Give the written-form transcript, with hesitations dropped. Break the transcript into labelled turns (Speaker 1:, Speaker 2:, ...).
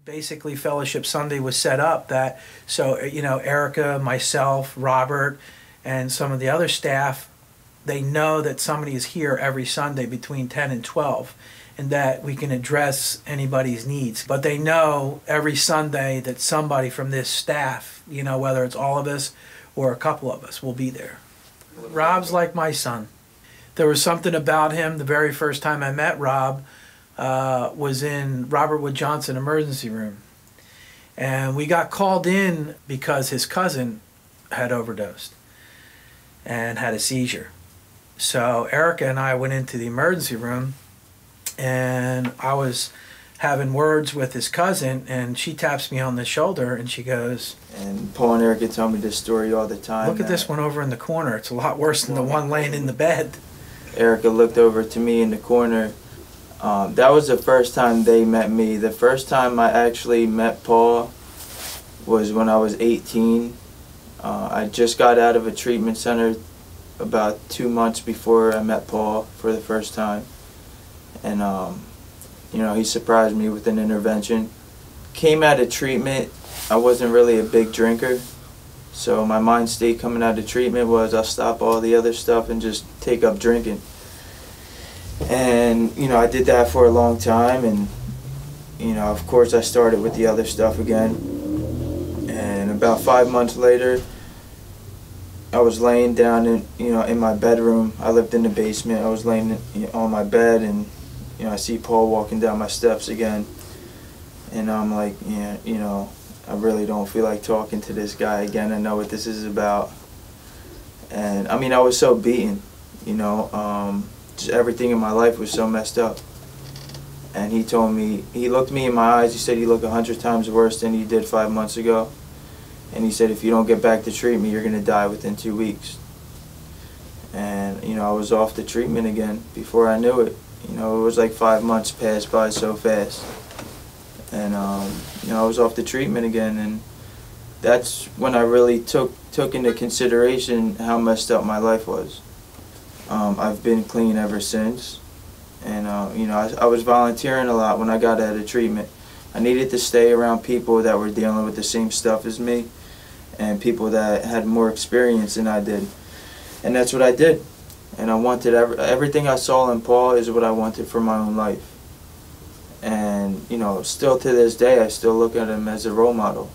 Speaker 1: Basically, Fellowship Sunday was set up that, so, you know, Erica, myself, Robert, and some of the other staff, they know that somebody is here every Sunday between 10 and 12, and that we can address anybody's needs. But they know every Sunday that somebody from this staff, you know, whether it's all of us or a couple of us, will be there. Rob's like my son. There was something about him the very first time I met Rob, was in Robert Wood Johnson emergency room. And we got called in because his cousin had overdosed and had a seizure. So Erica and I went into the emergency room, and I was having words with his cousin, and she taps me on the shoulder and she goes,
Speaker 2: and Paul and Erica tell me this story all the time.
Speaker 1: "Look at this one over in the corner. It's a lot worse than the one laying in the bed."
Speaker 2: Erica looked over to me in the corner. That was the first time they met me. The first time I actually met Paul was when I was 18. I just got out of a treatment center about 2 months before I met Paul for the first time. And, you know, he surprised me with an intervention. Came out of treatment, I wasn't really a big drinker. So my mind state coming out of treatment was I'll stop all the other stuff and just take up drinking. And, you know, I did that for a long time, and, you know, of course I started with the other stuff again. And about 5 months later, I was laying down in my bedroom. I lived in the basement. I was laying on my bed, and, you know, I see Paul walking down my steps again. And I'm like, yeah, you know, I really don't feel like talking to this guy again. I know what this is about. And, I mean, I was so beaten, you know. Just everything in my life was so messed up. And he told me, he looked me in my eyes, he said, "You look 100 times worse than you did 5 months ago." And he said, "If you don't get back to treatment, you're going to die within 2 weeks." And, you know, I was off the treatment again before I knew it. You know, it was like 5 months passed by so fast. And, you know, I was off the treatment again, and that's when I really took into consideration how messed up my life was. I've been clean ever since, and you know, I was volunteering a lot when I got out of treatment. I needed to stay around people that were dealing with the same stuff as me, and people that had more experience than I did, and that's what I did. And I wanted everything I saw in Paul is what I wanted for my own life. And, you know, still to this day, I still look at him as a role model.